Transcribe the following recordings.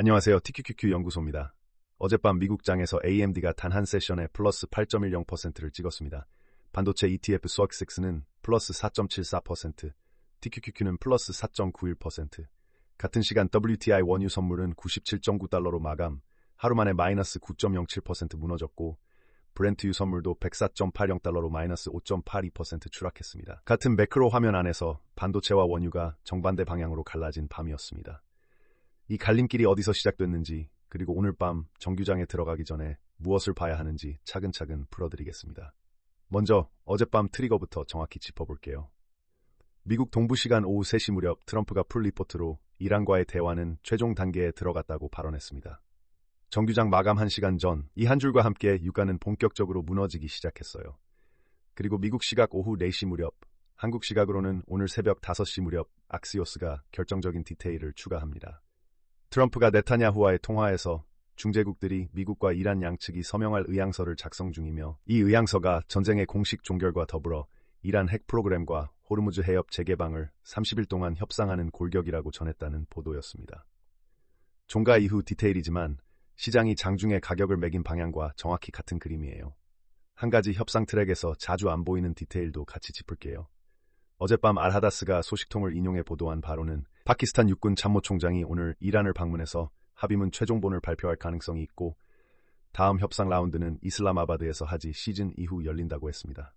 안녕하세요. TQQQ 연구소입니다. 어젯밤 미국장에서 AMD가 단 한 세션에 플러스 8.10%를 찍었습니다. 반도체 ETF SOX6는 플러스 4.74%, TQQQ는 플러스 4.91%. 같은 시간 WTI 원유 선물은 97.9달러로 마감, 하루 만에 마이너스 9.07% 무너졌고, 브렌트유 선물도 104.80달러로 마이너스 5.82% 추락했습니다. 같은 매크로 화면 안에서 반도체와 원유가 정반대 방향으로 갈라진 밤이었습니다. 이 갈림길이 어디서 시작됐는지, 그리고 오늘 밤 정규장에 들어가기 전에 무엇을 봐야 하는지 차근차근 풀어드리겠습니다. 먼저 어젯밤 트리거부터 정확히 짚어볼게요. 미국 동부시간 오후 3시 무렵 트럼프가 풀 리포트로 이란과의 대화는 최종 단계에 들어갔다고 발언했습니다. 정규장 마감 1시간 전 이 한 줄과 함께 유가는 본격적으로 무너지기 시작했어요. 그리고 미국 시각 오후 4시 무렵, 한국 시각으로는 오늘 새벽 5시 무렵 악시오스가 결정적인 디테일을 추가합니다. 트럼프가 네타냐후와의 통화에서 중재국들이 미국과 이란 양측이 서명할 의향서를 작성 중이며 이 의향서가 전쟁의 공식 종결과 더불어 이란 핵 프로그램과 호르무즈 해협 재개방을 30일 동안 협상하는 골격이라고 전했다는 보도였습니다. 종가 이후 디테일이지만 시장이 장중에 가격을 매긴 방향과 정확히 같은 그림이에요. 한 가지 협상 트랙에서 자주 안 보이는 디테일도 같이 짚을게요. 어젯밤 알하다스가 소식통을 인용해 보도한 바로는 파키스탄 육군 참모총장이 오늘 이란을 방문해서 합의문 최종본을 발표할 가능성이 있고 다음 협상 라운드는 이슬람아바드에서 하지 시즌 이후 열린다고 했습니다.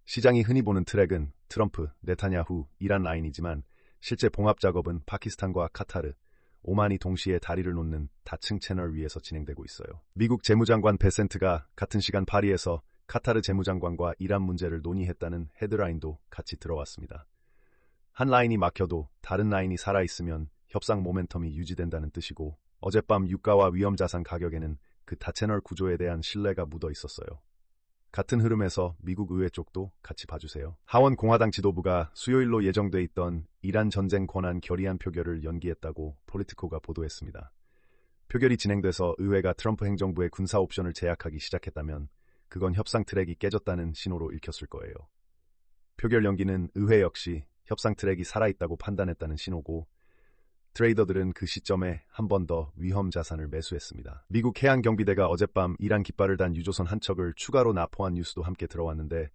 시장이 흔히 보는 트랙은 트럼프, 네타냐후, 이란 라인이지만 실제 봉합 작업은 파키스탄과 카타르, 오만이 동시에 다리를 놓는 다층 채널 위에서 진행되고 있어요. 미국 재무장관 베센트가 같은 시간 파리에서 카타르 재무장관과 이란 문제를 논의했다는 헤드라인도 같이 들어왔습니다. 한 라인이 막혀도 다른 라인이 살아있으면 협상 모멘텀이 유지된다는 뜻이고 어젯밤 유가와 위험자산 가격에는 그 다채널 구조에 대한 신뢰가 묻어 있었어요. 같은 흐름에서 미국 의회 쪽도 같이 봐주세요. 하원 공화당 지도부가 수요일로 예정돼 있던 이란 전쟁 권한 결의안 표결을 연기했다고 폴리티코가 보도했습니다. 표결이 진행돼서 의회가 트럼프 행정부의 군사 옵션을 제약하기 시작했다면 그건 협상 트랙이 깨졌다는 신호로 읽혔을 거예요. 표결 연기는 의회 역시 협상 트랙이 살아있다고 판단했다는 신호고 트레이더들은 그 시점에 한 번 더 위험 자산을 매수했습니다. 미국 해양경비대가 어젯밤 이란 깃발을 단 유조선 한 척을 추가로 납포한 뉴스도 함께 들어왔는데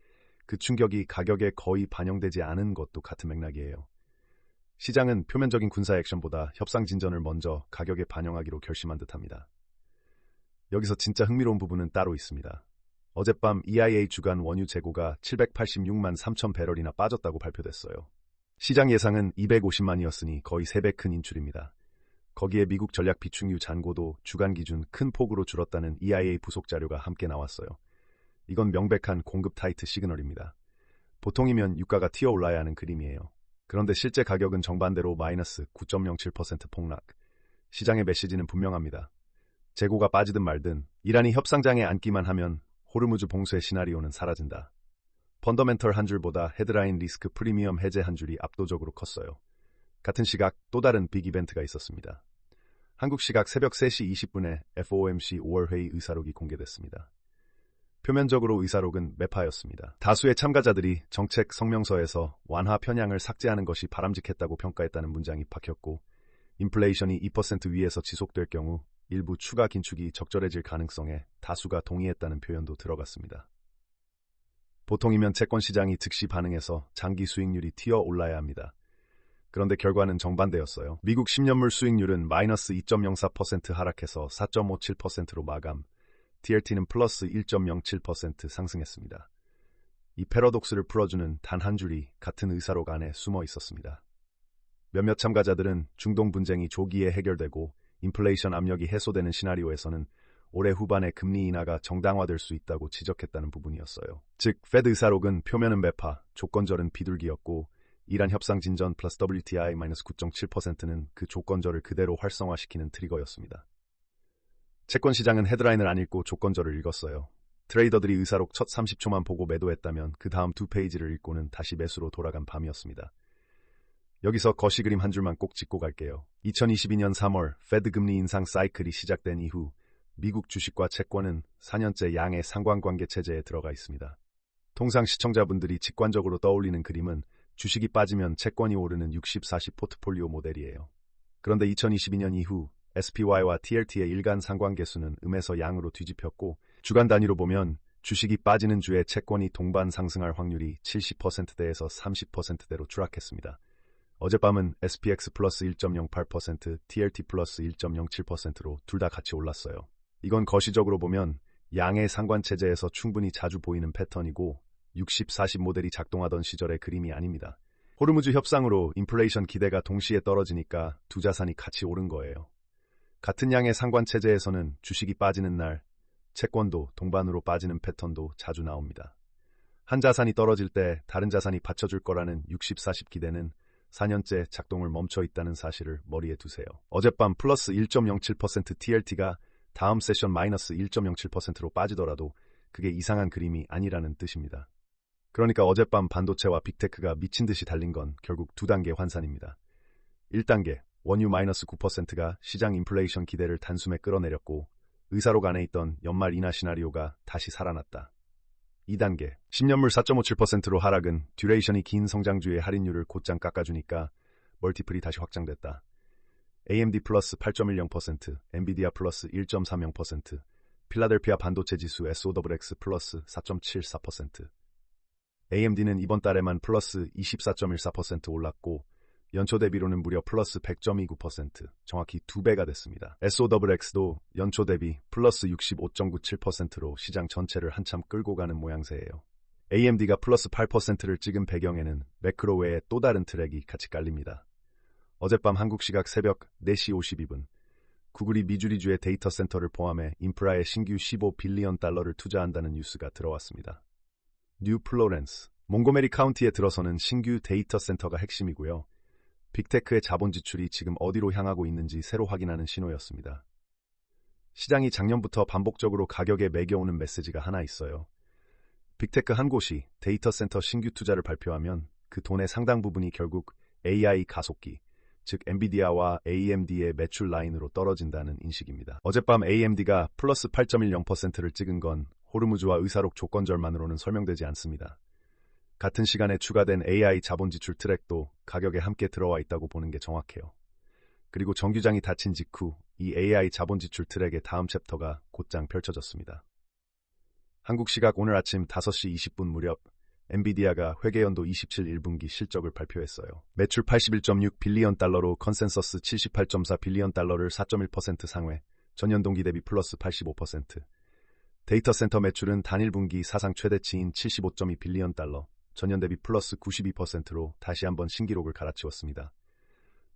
그 충격이 가격에 거의 반영되지 않은 것도 같은 맥락이에요. 시장은 표면적인 군사 액션보다 협상 진전을 먼저 가격에 반영하기로 결심한 듯합니다. 여기서 진짜 흥미로운 부분은 따로 있습니다. 어젯밤 EIA 주간 원유 재고가 786만 3천 배럴이나 빠졌다고 발표됐어요. 시장 예상은 250만이었으니 거의 3배 큰 인출입니다. 거기에 미국 전략 비축유 잔고도 주간 기준 큰 폭으로 줄었다는 EIA 부속 자료가 함께 나왔어요. 이건 명백한 공급 타이트 시그널입니다. 보통이면 유가가 튀어 올라야 하는 그림이에요. 그런데 실제 가격은 정반대로 마이너스 9.07% 폭락. 시장의 메시지는 분명합니다. 재고가 빠지든 말든 이란이 협상장에 앉기만 하면 호르무즈 봉쇄 시나리오는 사라진다. 펀더멘털 한 줄보다 헤드라인 리스크 프리미엄 해제 한 줄이 압도적으로 컸어요. 같은 시각 또 다른 빅 이벤트가 있었습니다. 한국 시각 새벽 3시 20분에 FOMC 5월 회의 의사록이 공개됐습니다. 표면적으로 의사록은 매파였습니다. 다수의 참가자들이 정책 성명서에서 완화 편향을 삭제하는 것이 바람직했다고 평가했다는 문장이 박혔고 인플레이션이 2% 위에서 지속될 경우 일부 추가 긴축이 적절해질 가능성에 다수가 동의했다는 표현도 들어갔습니다. 보통이면 채권 시장이 즉시 반응해서 장기 수익률이 튀어 올라야 합니다. 그런데 결과는 정반대였어요. 미국 10년물 수익률은 마이너스 2.04% 하락해서 4.57%로 마감, TLT는 플러스 1.07% 상승했습니다. 이 패러독스를 풀어주는 단 한 줄이 같은 의사록 안에 숨어 있었습니다. 몇몇 참가자들은 중동 분쟁이 조기에 해결되고 인플레이션 압력이 해소되는 시나리오에서는 올해 후반에 금리 인하가 정당화될 수 있다고 지적했다는 부분이었어요. 즉, 페드 의사록은 표면은 매파, 조건절은 비둘기였고 이란 협상 진전 플러스 WTI-9.7%는 그 조건절을 그대로 활성화시키는 트리거였습니다. 채권 시장은 헤드라인을 안 읽고 조건절을 읽었어요. 트레이더들이 의사록 첫 30초만 보고 매도했다면 그 다음 2페이지를 읽고는 다시 매수로 돌아간 밤이었습니다. 여기서 거시 그림 한 줄만 꼭 짚고 갈게요. 2022년 3월 페드 금리 인상 사이클이 시작된 이후 미국 주식과 채권은 4년째 양의 상관관계 체제에 들어가 있습니다. 통상 시청자분들이 직관적으로 떠올리는 그림은 주식이 빠지면 채권이 오르는 60-40 포트폴리오 모델이에요. 그런데 2022년 이후 SPY와 TLT의 일간 상관계수는 음에서 양으로 뒤집혔고 주간 단위로 보면 주식이 빠지는 주에 채권이 동반 상승할 확률이 70%대에서 30%대로 추락했습니다. 어젯밤은 SPX 플러스 1.08%, TLT 플러스 1.07%로 둘 다 같이 올랐어요. 이건 거시적으로 보면 양의 상관체제에서 충분히 자주 보이는 패턴이고 60-40 모델이 작동하던 시절의 그림이 아닙니다. 호르무즈 협상으로 인플레이션 기대가 동시에 떨어지니까 두 자산이 같이 오른 거예요. 같은 양의 상관체제에서는 주식이 빠지는 날 채권도 동반으로 빠지는 패턴도 자주 나옵니다. 한 자산이 떨어질 때 다른 자산이 받쳐줄 거라는 60-40 기대는 4년째 작동을 멈춰 있다는 사실을 머리에 두세요. 어젯밤 플러스 1.07% TLT가 다음 세션 마이너스 1.07%로 빠지더라도 그게 이상한 그림이 아니라는 뜻입니다. 그러니까 어젯밤 반도체와 빅테크가 미친 듯이 달린 건 결국 두 단계 환산입니다. 1단계, 원유 마이너스 9%가 시장 인플레이션 기대를 단숨에 끌어내렸고 의사록 안에 있던 연말 인하 시나리오가 다시 살아났다. 2단계, 10년물 4.57%로 하락은 듀레이션이 긴 성장주의 할인율을 곧장 깎아주니까 멀티플이 다시 확장됐다. AMD 플러스 8.10%, 엔비디아 플러스 1.30%, 필라델피아 반도체 지수 SOX 플러스 4.74%. AMD는 이번 달에만 플러스 24.14% 올랐고 연초 대비로는 무려 플러스 100.29%, 정확히 2배가 됐습니다. SOX도 연초 대비 플러스 65.97%로 시장 전체를 한참 끌고 가는 모양새예요. AMD가 플러스 8%를 찍은 배경에는 매크로 외에 또 다른 트랙이 같이 깔립니다. 어젯밤 한국 시각 새벽 4시 52분, 구글이 미주리주의 데이터 센터를 포함해 인프라에 신규 15빌리언 달러를 투자한다는 뉴스가 들어왔습니다. 뉴 플로렌스, 몽고메리 카운티에 들어서는 신규 데이터 센터가 핵심이고요. 빅테크의 자본 지출이 지금 어디로 향하고 있는지 새로 확인하는 신호였습니다. 시장이 작년부터 반복적으로 가격에 매겨오는 메시지가 하나 있어요. 빅테크 한 곳이 데이터 센터 신규 투자를 발표하면 그 돈의 상당 부분이 결국 AI 가속기, 즉 엔비디아와 AMD의 매출 라인으로 떨어진다는 인식입니다. 어젯밤 AMD가 플러스 8.10%를 찍은 건 호르무즈와 의사록 조건절만으로는 설명되지 않습니다. 같은 시간에 추가된 AI 자본 지출 트랙도 가격에 함께 들어와 있다고 보는 게 정확해요. 그리고 정규장이 닫힌 직후 이 AI 자본 지출 트랙의 다음 챕터가 곧장 펼쳐졌습니다. 한국 시각 오늘 아침 5시 20분 무렵 엔비디아가 회계연도 27 1분기 실적을 발표했어요. 매출 81.6 빌리언 달러로 컨센서스 78.4 빌리언 달러를 4.1% 상회, 전년 동기 대비 플러스 85%. 데이터 센터 매출은 단일 분기 사상 최대치인 75.2 빌리언 달러, 전년 대비 플러스 92%로 다시 한번 신기록을 갈아치웠습니다.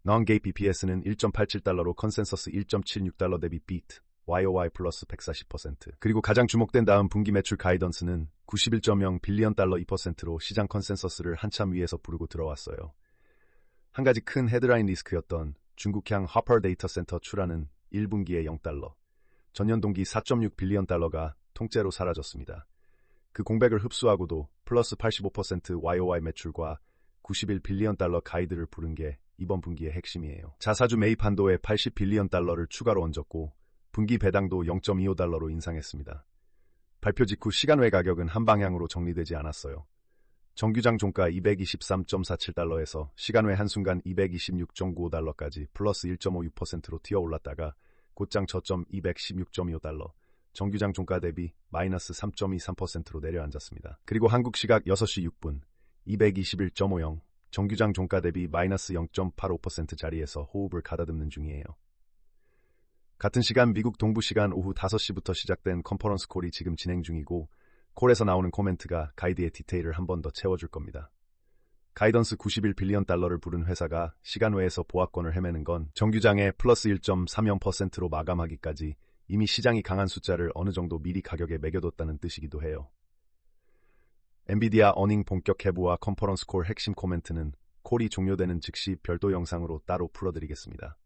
Non-GAAP EPS는 1.87달러로 컨센서스 1.76달러 대비 비트, YOY 플러스 140%. 그리고 가장 주목된 다음 분기 매출 가이던스는 91.0 빌리언 달러 2%로 시장 컨센서스를 한참 위에서 부르고 들어왔어요. 한 가지 큰 헤드라인 리스크였던 중국향 허퍼 데이터 센터 출하는 1분기에 0달러, 전년 동기 4.6 빌리언 달러가 통째로 사라졌습니다. 그 공백을 흡수하고도 플러스 85% YOY 매출과 91 빌리언 달러 가이드를 부른 게 이번 분기의 핵심이에요. 자사주 매입 한도에 80 빌리언 달러를 추가로 얹었고 분기 배당도 0.25달러로 인상했습니다. 발표 직후 시간 외 가격은 한 방향으로 정리되지 않았어요. 정규장 종가 223.47달러에서 시간 외 한순간 226.95달러까지 플러스 1.56%로 튀어올랐다가 곧장 저점 216.25달러, 정규장 종가 대비 마이너스 3.23%로 내려앉았습니다. 그리고 한국 시각 6시 6분 221.50, 정규장 종가 대비 마이너스 0.85% 자리에서 호흡을 가다듬는 중이에요. 같은 시간 미국 동부 시간 오후 5시부터 시작된 컨퍼런스 콜이 지금 진행 중이고 콜에서 나오는 코멘트가 가이드의 디테일을 한 번 더 채워줄 겁니다. 가이던스 91 빌리언 달러를 부른 회사가 시간 외에서 보합권을 헤매는 건 정규장에 플러스 1.30%로 마감하기까지 이미 시장이 강한 숫자를 어느 정도 미리 가격에 매겨뒀다는 뜻이기도 해요. 엔비디아 어닝 본격 해부와 컨퍼런스 콜 핵심 코멘트는 콜이 종료되는 즉시 별도 영상으로 따로 풀어드리겠습니다.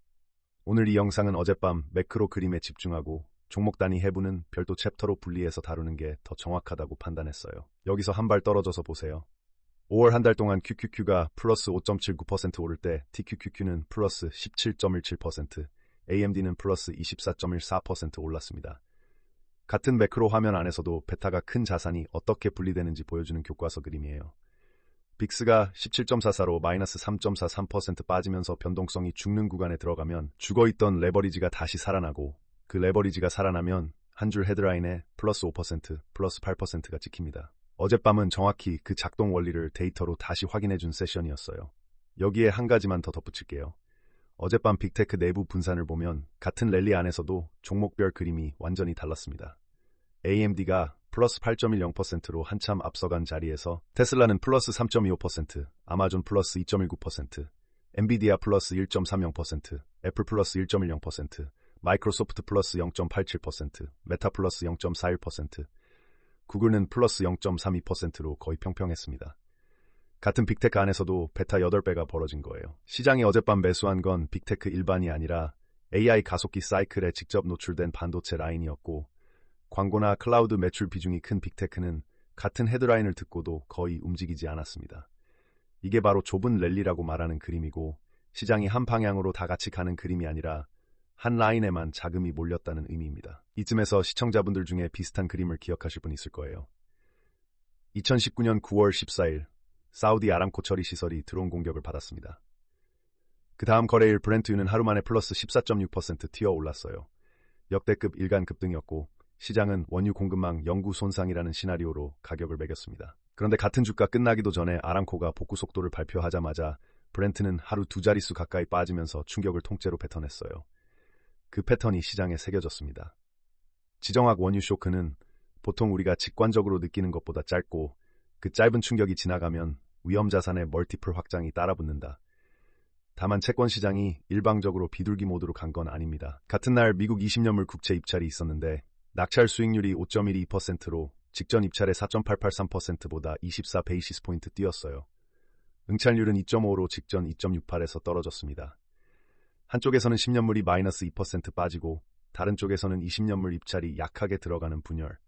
오늘 이 영상은 어젯밤 매크로 그림에 집중하고 종목 단위 해부는 별도 챕터로 분리해서 다루는 게 더 정확하다고 판단했어요. 여기서 한 발 떨어져서 보세요. 5월 한 달 동안 QQQ가 플러스 5.79% 오를 때 TQQQ는 플러스 17.17%, AMD는 플러스 24.14% 올랐습니다. 같은 매크로 화면 안에서도 베타가 큰 자산이 어떻게 분리되는지 보여주는 교과서 그림이에요. 빅스가 17.44로 마이너스 3.43% 빠지면서 변동성이 죽는 구간에 들어가면 죽어있던 레버리지가 다시 살아나고 그 레버리지가 살아나면 한 줄 헤드라인에 플러스 5%, 플러스 8%가 찍힙니다. 어젯밤은 정확히 그 작동 원리를 데이터로 다시 확인해준 세션이었어요. 여기에 한 가지만 더 덧붙일게요. 어젯밤 빅테크 내부 분산을 보면 같은 랠리 안에서도 종목별 그림이 완전히 달랐습니다. AMD가 플러스 8.10%로 한참 앞서간 자리에서 테슬라는 플러스 3.25%, 아마존 플러스 2.19%, 엔비디아 플러스 1.30%, 애플 플러스 1.10%, 마이크로소프트 플러스 0.87%, 메타 플러스 0.41%, 구글은 플러스 0.32%로 거의 평평했습니다. 같은 빅테크 안에서도 베타 8배가 벌어진 거예요. 시장이 어젯밤 매수한 건 빅테크 일반이 아니라 AI 가속기 사이클에 직접 노출된 반도체 라인이었고 광고나 클라우드 매출 비중이 큰 빅테크는 같은 헤드라인을 듣고도 거의 움직이지 않았습니다. 이게 바로 좁은 랠리라고 말하는 그림이고 시장이 한 방향으로 다 같이 가는 그림이 아니라 한 라인에만 자금이 몰렸다는 의미입니다. 이쯤에서 시청자분들 중에 비슷한 그림을 기억하실 분 있을 거예요. 2019년 9월 14일 사우디 아람코 처리 시설이 드론 공격을 받았습니다. 그 다음 거래일 브렌트유는 하루 만에 플러스 14.6% 튀어 올랐어요. 역대급 일간 급등이었고 시장은 원유 공급망 영구 손상이라는 시나리오로 가격을 매겼습니다. 그런데 같은 주가 끝나기도 전에 아람코가 복구 속도를 발표하자마자 브렌트는 하루 두 자릿수 가까이 빠지면서 충격을 통째로 뱉어냈어요. 그 패턴이 시장에 새겨졌습니다. 지정학 원유 쇼크는 보통 우리가 직관적으로 느끼는 것보다 짧고 그 짧은 충격이 지나가면 위험 자산의 멀티플 확장이 따라붙는다. 다만 채권 시장이 일방적으로 비둘기 모드로 간 건 아닙니다. 같은 날 미국 20년물 국채 입찰이 있었는데 낙찰 수익률이 5.12%로 직전 입찰의 4.883%보다 24 베이시스 포인트 뛰었어요. 응찰률은 2.5로 직전 2.68에서 떨어졌습니다. 한쪽에서는 10년물이 마이너스 2% 빠지고 다른 쪽에서는 20년물 입찰이 약하게 들어가는 분열.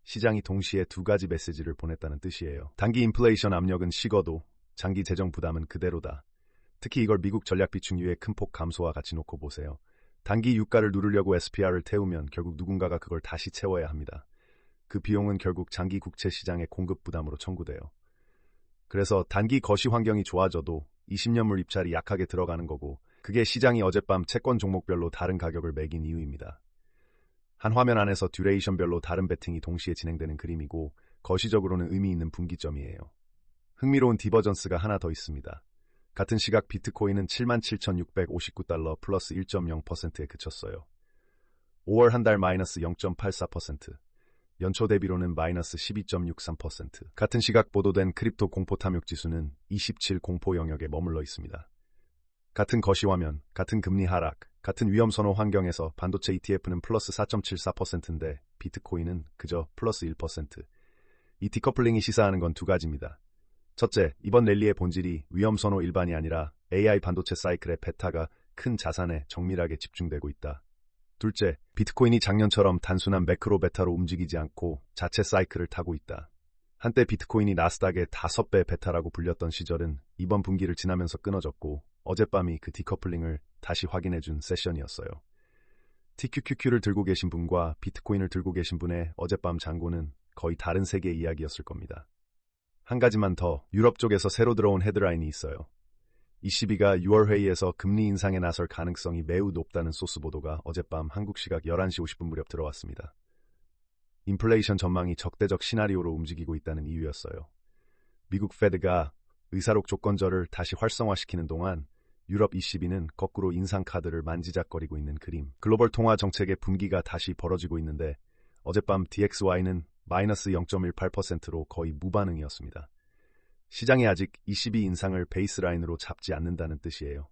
시장이 동시에 두 가지 메시지를 보냈다는 뜻이에요. 단기 인플레이션 압력은 식어도 장기 재정 부담은 그대로다. 특히 이걸 미국 전략 비축유의 큰 폭 감소와 같이 놓고 보세요. 단기 유가를 누르려고 SPR을 태우면 결국 누군가가 그걸 다시 채워야 합니다. 그 비용은 결국 장기 국채 시장의 공급 부담으로 청구돼요. 그래서 단기 거시 환경이 좋아져도 20년물 입찰이 약하게 들어가는 거고 그게 시장이 어젯밤 채권 종목별로 다른 가격을 매긴 이유입니다. 한 화면 안에서 듀레이션별로 다른 베팅이 동시에 진행되는 그림이고 거시적으로는 의미 있는 분기점이에요. 흥미로운 디버전스가 하나 더 있습니다. 같은 시각 비트코인은 77,659달러 플러스 1.0%에 그쳤어요. 5월 한 달 마이너스 0.84%, 연초 대비로는 마이너스 12.63%. 같은 시각 보도된 크립토 공포 탐욕 지수는 27 공포 영역에 머물러 있습니다. 같은 거시화면, 같은 금리 하락, 같은 위험 선호 환경에서 반도체 ETF는 플러스 4.74%인데 비트코인은 그저 플러스 1%. 이 디커플링이 시사하는 건 두 가지입니다. 첫째, 이번 랠리의 본질이 위험 선호 일반이 아니라 AI 반도체 사이클의 베타가 큰 자산에 정밀하게 집중되고 있다. 둘째, 비트코인이 작년처럼 단순한 매크로 베타로 움직이지 않고 자체 사이클을 타고 있다. 한때 비트코인이 나스닥의 5배 베타라고 불렸던 시절은 이번 분기를 지나면서 끊어졌고 어젯밤이 그 디커플링을 다시 확인해준 세션이었어요. TQQQ를 들고 계신 분과 비트코인을 들고 계신 분의 어젯밤 장고는 거의 다른 세계의 이야기였을 겁니다. 한 가지만 더, 유럽 쪽에서 새로 들어온 헤드라인이 있어요. ECB가 6월 회의에서 금리 인상에 나설 가능성이 매우 높다는 소스 보도가 어젯밤 한국 시각 11시 50분 무렵 들어왔습니다. 인플레이션 전망이 적대적 시나리오로 움직이고 있다는 이유였어요. 미국 페드가 의사록 조건절을 다시 활성화시키는 동안 유럽 ECB는 거꾸로 인상 카드를 만지작거리고 있는 그림. 글로벌 통화 정책의 분기가 다시 벌어지고 있는데 어젯밤 DXY는 마이너스 0.18%로 거의 무반응이었습니다. 시장이 아직 ECB 인상을 베이스라인으로 잡지 않는다는 뜻이에요.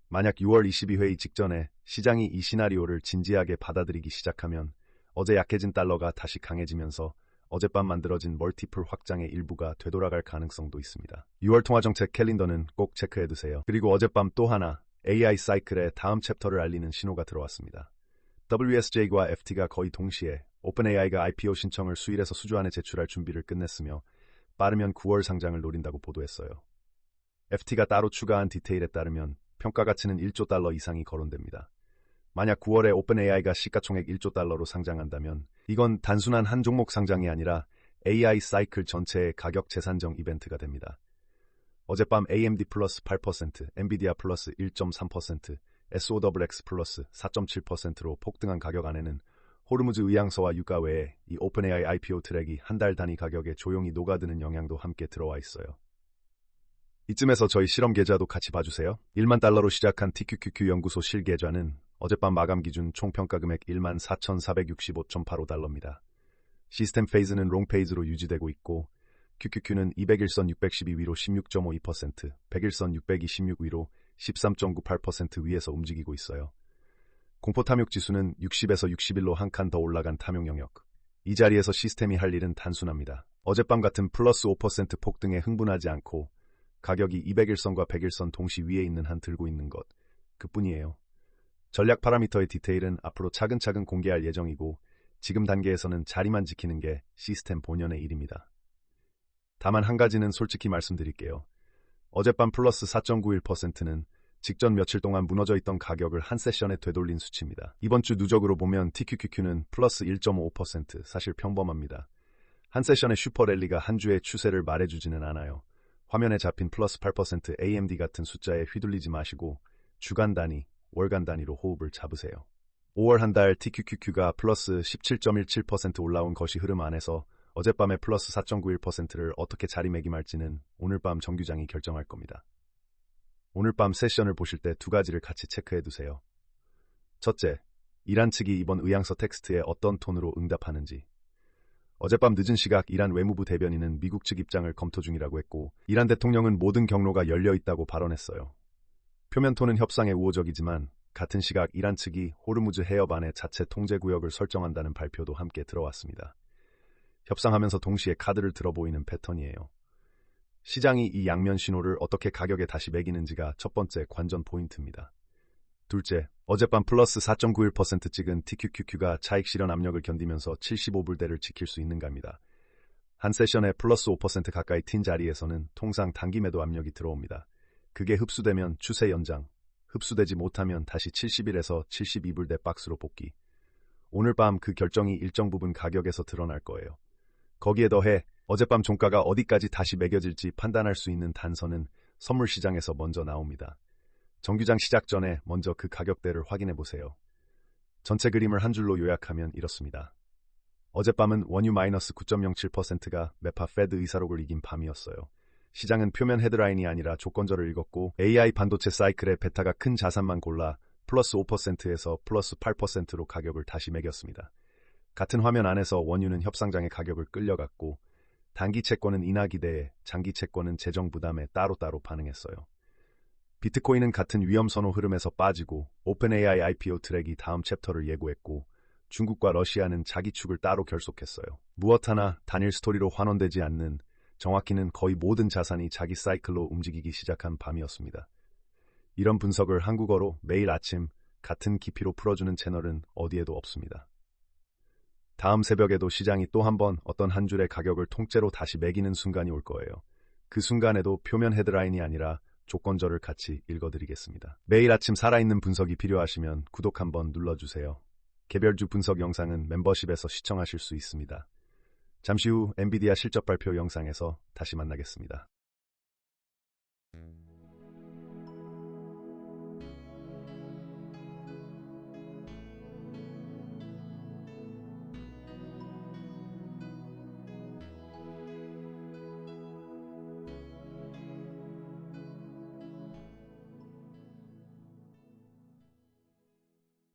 만약 6월 ECB 회의 직전에 시장이 이 시나리오를 진지하게 받아들이기 시작하면 어제 약해진 달러가 다시 강해지면서 어젯밤 만들어진 멀티플 확장의 일부가 되돌아갈 가능성도 있습니다. 6월 통화정책 캘린더는 꼭 체크해두세요. 그리고 어젯밤 또 하나 AI 사이클의 다음 챕터를 알리는 신호가 들어왔습니다. WSJ와 FT가 거의 동시에 오픈AI가 IPO 신청을 수일에서 수주 안에 제출할 준비를 끝냈으며 빠르면 9월 상장을 노린다고 보도했어요. FT가 따로 추가한 디테일에 따르면 평가 가치는 1조 달러 이상이 거론됩니다. 만약 9월에 오픈AI가 시가총액 1조 달러로 상장한다면 이건 단순한 한 종목 상장이 아니라 AI 사이클 전체의 가격 재산정 이벤트가 됩니다. 어젯밤 AMD 플러스 8%, 엔비디아 플러스 1.3%, SOXX 플러스 4.7%로 폭등한 가격 안에는 호르무즈 의향서와 유가 외에 이 오픈AI IPO 트랙이 한 달 단위 가격에 조용히 녹아드는 영향도 함께 들어와 있어요. 이쯤에서 저희 실험 계좌도 같이 봐주세요. 1만 달러로 시작한 TQQQ 연구소 실계좌는 어젯밤 마감 기준 총평가 금액 14,465.85달러입니다. 시스템 페이즈는 롱 페이즈로 유지되고 있고 QQQ는 200일선 612위로 16.52%, 100일선 626위로 13.98% 위에서 움직이고 있어요. 공포 탐욕 지수는 60에서 61로 한 칸 더 올라간 탐욕 영역. 이 자리에서 시스템이 할 일은 단순합니다. 어젯밤 같은 플러스 5% 폭등에 흥분하지 않고 가격이 200일선과 100일선 동시 위에 있는 한 들고 있는 것, 그뿐이에요. 전략 파라미터의 디테일은 앞으로 차근차근 공개할 예정이고 지금 단계에서는 자리만 지키는 게 시스템 본연의 일입니다. 다만 한 가지는 솔직히 말씀드릴게요. 어젯밤 플러스 4.91%는 직전 며칠 동안 무너져 있던 가격을 한 세션에 되돌린 수치입니다. 이번 주 누적으로 보면 TQQQ는 플러스 1.5%, 사실 평범합니다. 한 세션의 슈퍼랠리가 한 주의 추세를 말해주지는 않아요. 화면에 잡힌 플러스 8% AMD 같은 숫자에 휘둘리지 마시고 주간 단위, 월간 단위로 호흡을 잡으세요. 5월 한 달 TQQQ가 플러스 17.17% 올라온 것이 흐름 안에서 어젯밤에 플러스 4.91%를 어떻게 자리매김할지는 오늘 밤 정규장이 결정할 겁니다. 오늘 밤 세션을 보실 때 두 가지를 같이 체크해두세요. 첫째, 이란 측이 이번 의향서 텍스트에 어떤 톤으로 응답하는지. 어젯밤 늦은 시각 이란 외무부 대변인은 미국 측 입장을 검토 중이라고 했고 이란 대통령은 모든 경로가 열려 있다고 발언했어요. 표면 톤은 협상에 우호적이지만 같은 시각 이란 측이 호르무즈 해협 안에 자체 통제 구역을 설정한다는 발표도 함께 들어왔습니다. 협상하면서 동시에 카드를 들어 보이는 패턴이에요. 시장이 이 양면 신호를 어떻게 가격에 다시 매기는지가 첫 번째 관전 포인트입니다. 둘째, 어젯밤 플러스 4.91% 찍은 TQQQ가 차익 실현 압력을 견디면서 75불대를 지킬 수 있는가입니다. 한 세션에 플러스 5% 가까이 튄 자리에서는 통상 단기 매도 압력이 들어옵니다. 그게 흡수되면 추세 연장, 흡수되지 못하면 다시 71에서 72불대 박스로 복귀. 오늘 밤 그 결정이 일정 부분 가격에서 드러날 거예요. 거기에 더해 어젯밤 종가가 어디까지 다시 매겨질지 판단할 수 있는 단서는 선물 시장에서 먼저 나옵니다. 정규장 시작 전에 먼저 그 가격대를 확인해 보세요. 전체 그림을 한 줄로 요약하면 이렇습니다. 어젯밤은 원유 마이너스 9.07%가 매파 페드 의사록을 이긴 밤이었어요. 시장은 표면 헤드라인이 아니라 조건절을 읽었고 AI 반도체 사이클의 베타가 큰 자산만 골라 플러스 5%에서 플러스 8%로 가격을 다시 매겼습니다. 같은 화면 안에서 원유는 협상장의 가격을 끌려갔고 단기 채권은 인하 기대에, 장기 채권은 재정 부담에 따로따로 반응했어요. 비트코인은 같은 위험 선호 흐름에서 빠지고 오픈AI IPO 트랙이 다음 챕터를 예고했고 중국과 러시아는 자기 축을 따로 결속했어요. 무엇 하나 단일 스토리로 환원되지 않는, 정확히는 거의 모든 자산이 자기 사이클로 움직이기 시작한 밤이었습니다. 이런 분석을 한국어로 매일 아침 같은 깊이로 풀어주는 채널은 어디에도 없습니다. 다음 새벽에도 시장이 또 한 번 어떤 한 줄의 가격을 통째로 다시 매기는 순간이 올 거예요. 그 순간에도 표면 헤드라인이 아니라 조건절을 같이 읽어드리겠습니다. 매일 아침 살아있는 분석이 필요하시면 구독 한번 눌러주세요. 개별주 분석 영상은 멤버십에서 시청하실 수 있습니다. 잠시 후 엔비디아 실적 발표 영상에서 다시 만나겠습니다.